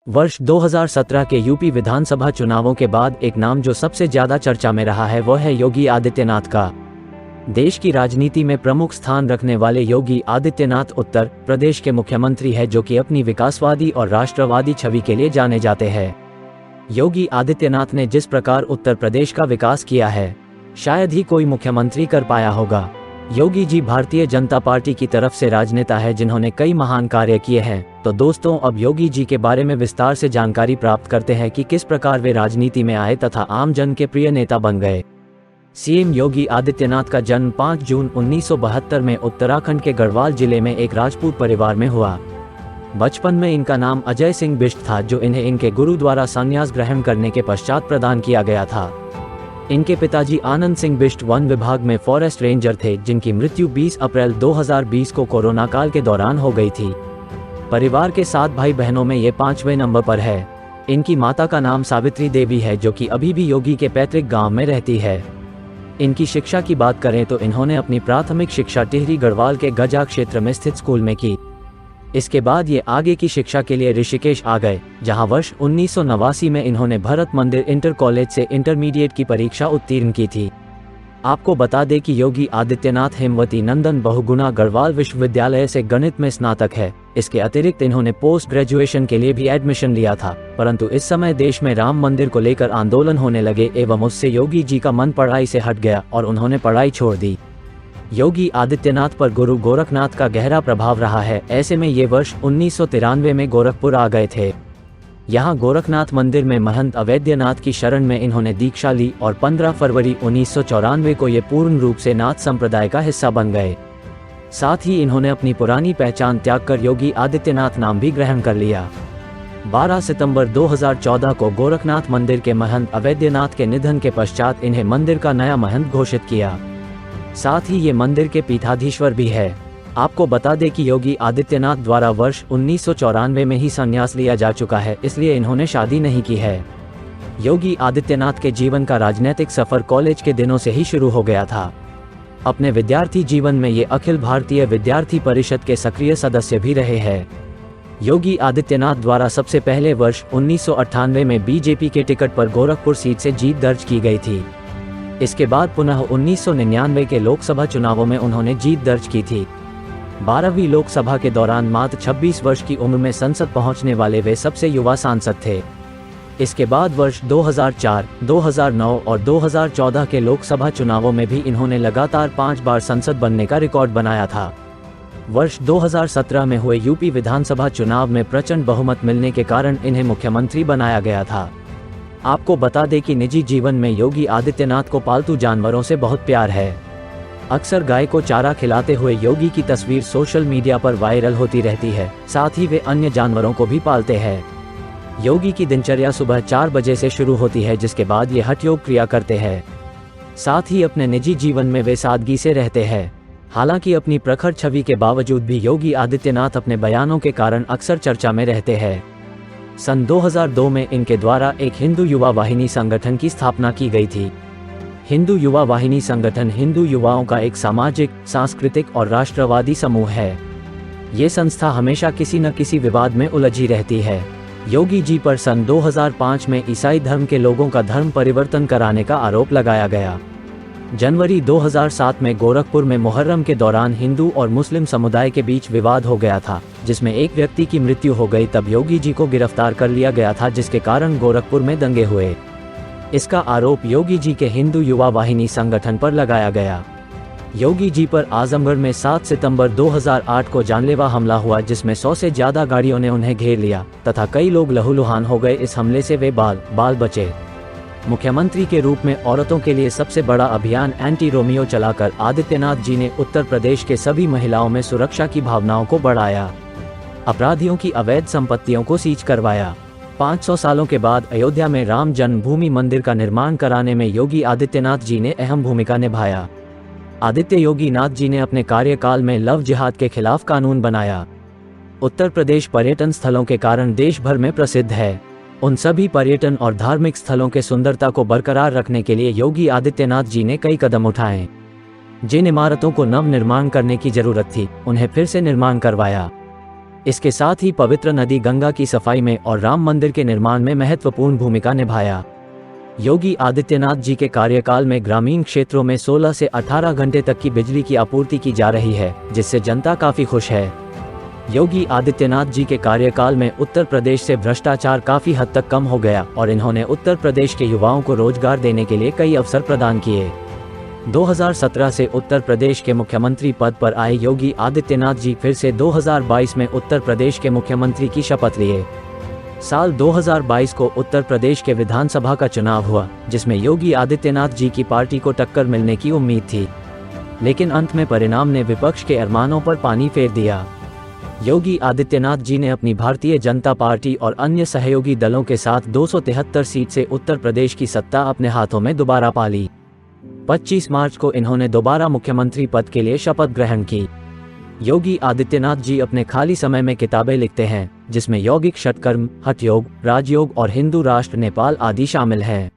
वर्ष 2017 के यूपी विधानसभा चुनावों के बाद एक नाम जो सबसे ज्यादा चर्चा में रहा है वो है योगी आदित्यनाथ का। देश की राजनीति में प्रमुख स्थान रखने वाले योगी आदित्यनाथ उत्तर प्रदेश के मुख्यमंत्री है, जो कि अपनी विकासवादी और राष्ट्रवादी छवि के लिए जाने जाते हैं। योगी आदित्यनाथ ने जिस प्रकार उत्तर प्रदेश का विकास किया है, शायद ही कोई मुख्यमंत्री कर पाया होगा। योगी जी भारतीय जनता पार्टी की तरफ से राजनेता है जिन्होंने कई महान कार्य किए हैं। तो दोस्तों, अब योगी जी के बारे में विस्तार से जानकारी प्राप्त करते हैं कि किस प्रकार वे राजनीति में आए तथा आम जन के प्रिय नेता बन गए। सीएम योगी आदित्यनाथ का जन्म 5 जून 1972 में उत्तराखंड के गढ़वाल जिले में एक राजपूत परिवार में हुआ। बचपन में इनका नाम अजय सिंह बिष्ट था, जो इन्हें इनके गुरु द्वारा संन्यास ग्रहण करने के पश्चात प्रदान किया गया था। इनके पिताजी आनंद सिंह बिष्ट वन विभाग में फॉरेस्ट रेंजर थे, जिनकी मृत्यु 20 अप्रैल 2020 को कोरोना काल के दौरान हो गई थी। परिवार के 7 भाई बहनों में ये 5वें नंबर पर है। इनकी माता का नाम सावित्री देवी है, जो कि अभी भी योगी के पैतृक गांव में रहती है। इनकी शिक्षा की बात करें तो इन्होंने अपनी प्राथमिक शिक्षा टिहरी गढ़वाल के गजा क्षेत्र में स्थित स्कूल में की। इसके बाद ये आगे की शिक्षा के लिए ऋषिकेश आ गए, जहां वर्ष 1989 में इन्होंने भरत मंदिर इंटर कॉलेज से इंटरमीडिएट की परीक्षा उत्तीर्ण की थी। आपको बता दें कि योगी आदित्यनाथ हेमवती नंदन बहुगुणा गढ़वाल विश्वविद्यालय से गणित में स्नातक है। इसके अतिरिक्त इन्होंने पोस्ट ग्रेजुएशन के लिए भी एडमिशन लिया था, परंतु इस समय देश में राम मंदिर को लेकर आंदोलन होने लगे एवं उससे योगी जी का मन पढ़ाई से हट गया और उन्होंने पढ़ाई छोड़ दी। योगी आदित्यनाथ पर गुरु गोरखनाथ का गहरा प्रभाव रहा है। ऐसे में ये वर्ष 1993 में गोरखपुर आ गए थे। यहाँ गोरखनाथ मंदिर में महंत अवैद्यनाथ की शरण में इन्होंने दीक्षा ली और 15 फरवरी 1994 को ये पूर्ण रूप से नाथ संप्रदाय का हिस्सा बन गए। साथ ही इन्होंने अपनी पुरानी पहचान त्याग कर योगी आदित्यनाथ नाम भी ग्रहण कर लिया। 12 सितंबर 2014 को गोरखनाथ मंदिर के महंत अवैद्यनाथ के निधन के पश्चात इन्हें मंदिर का नया महंत घोषित किया। साथ ही ये मंदिर के पीठाधीश्वर भी है। आपको बता दें कि योगी आदित्यनाथ द्वारा वर्ष 1994 में ही संन्यास लिया जा चुका है, इसलिए इन्होंने शादी नहीं की है। योगी आदित्यनाथ के जीवन का राजनीतिक सफर कॉलेज के दिनों से ही शुरू हो गया था। अपने विद्यार्थी जीवन में ये अखिल भारतीय विद्यार्थी परिषद के सक्रिय सदस्य भी रहे हैं। योगी आदित्यनाथ द्वारा सबसे पहले वर्ष 1998 में बीजेपी के टिकट पर गोरखपुर सीट से जीत दर्ज की गई थी। इसके बाद पुनः 1999 के लोकसभा चुनावों में उन्होंने जीत दर्ज की थी। 12वीं लोकसभा के दौरान मात्र 26 वर्ष की उम्र में संसद पहुंचने वाले वे सबसे युवा सांसद थे। इसके बाद वर्ष 2004, 2009 और 2014 के लोकसभा चुनावों में भी इन्होंने लगातार 5 बार संसद बनने का रिकॉर्ड बनाया था। वर्ष 2017 में हुए यूपी विधानसभा चुनाव में प्रचंड बहुमत मिलने के कारण इन्हें मुख्यमंत्री बनाया गया था। आपको बता दें कि निजी जीवन में योगी आदित्यनाथ को पालतू जानवरों से बहुत प्यार है। अक्सर गाय को चारा खिलाते हुए योगी की तस्वीर सोशल मीडिया पर वायरल होती रहती है। साथ ही वे अन्य जानवरों को भी पालते हैं। योगी की दिनचर्या सुबह 4 बजे से शुरू होती है, जिसके बाद ये हठ योग क्रिया करते हैं। साथ ही अपने निजी जीवन में वे सादगी से रहते हैं। हालांकि अपनी प्रखर छवि के बावजूद भी योगी आदित्यनाथ अपने बयानों के कारण अक्सर चर्चा में रहते हैं। सन 2002 में इनके द्वारा एक हिंदू युवा वाहिनी संगठन की स्थापना की गई थी। हिंदू युवा वाहिनी संगठन हिंदू युवाओं का एक सामाजिक, सांस्कृतिक और राष्ट्रवादी समूह है। ये संस्था हमेशा किसी न किसी विवाद में उलझी रहती है। योगी जी पर सन 2005 में ईसाई धर्म के लोगों का धर्म परिवर्तन कराने का आरोप लगाया गया। जनवरी 2007 में गोरखपुर में मुहर्रम के दौरान हिंदू और मुस्लिम समुदाय के बीच विवाद हो गया था, जिसमें एक व्यक्ति की मृत्यु हो गई। तब योगी जी को गिरफ्तार कर लिया गया था, जिसके कारण गोरखपुर में दंगे हुए। इसका आरोप योगी जी के हिंदू युवा वाहिनी संगठन पर लगाया गया। योगी जी पर आजमगढ़ में 7 सितंबर 2008 को जानलेवा हमला हुआ, जिसमें 100 से ज्यादा गाड़ियों ने उन्हें घेर लिया तथा कई लोग लहूलुहान हो गए। इस हमले से वे बाल बचे। मुख्यमंत्री के रूप में औरतों के लिए सबसे बड़ा अभियान एंटी रोमियो चलाकर आदित्यनाथ जी ने उत्तर प्रदेश के सभी महिलाओं में सुरक्षा की भावनाओं को बढ़ाया। अपराधियों की अवैध संपत्तियों को सीज करवाया। 500 सालों के बाद अयोध्या में राम जन्मभूमि मंदिर का निर्माण कराने में योगी आदित्यनाथ जी ने अहम भूमिका निभाया। आदित्य योगी नाथ जी ने अपने कार्यकाल में लव जिहाद के खिलाफ कानून बनाया। उत्तर प्रदेश पर्यटन स्थलों के कारण देश भर में प्रसिद्ध है। उन सभी पर्यटन और धार्मिक स्थलों के सुंदरता को बरकरार रखने के लिए योगी आदित्यनाथ जी ने कई कदम उठाए। जिन इमारतों को नव निर्माण करने की जरूरत थी, उन्हें फिर से निर्माण करवाया। इसके साथ ही पवित्र नदी गंगा की सफाई में और राम मंदिर के निर्माण में महत्वपूर्ण भूमिका निभाया। योगी आदित्यनाथ जी के कार्यकाल में ग्रामीण क्षेत्रों में 16 से 18 घंटे तक की बिजली की आपूर्ति की जा रही है, जिससे जनता काफी खुश है। योगी आदित्यनाथ जी के कार्यकाल में उत्तर प्रदेश से भ्रष्टाचार काफी हद तक कम हो गया और इन्होंने उत्तर प्रदेश के युवाओं को रोजगार देने के लिए कई अवसर प्रदान किए। 2017 से उत्तर प्रदेश के मुख्यमंत्री पद पर आए योगी आदित्यनाथ जी फिर से 2022 में उत्तर प्रदेश के मुख्यमंत्री की शपथ लिए। साल 2022 को उत्तर प्रदेश के विधानसभा का चुनाव हुआ, जिसमें योगी आदित्यनाथ जी की पार्टी को टक्कर मिलने की उम्मीद थी, लेकिन अंत में परिणाम ने विपक्ष के अरमानों पर पानी फेर दिया। योगी आदित्यनाथ जी ने अपनी भारतीय जनता पार्टी और अन्य सहयोगी दलों के साथ 273 सीट से उत्तर प्रदेश की सत्ता अपने हाथों में दोबारा पा ली। 25 मार्च को इन्होंने दोबारा मुख्यमंत्री पद के लिए शपथ ग्रहण की। योगी आदित्यनाथ जी अपने खाली समय में किताबें लिखते हैं, जिसमें यौगिक षटकर्म, हठ योग, राजयोग और हिंदू राष्ट्र नेपाल आदि शामिल हैं।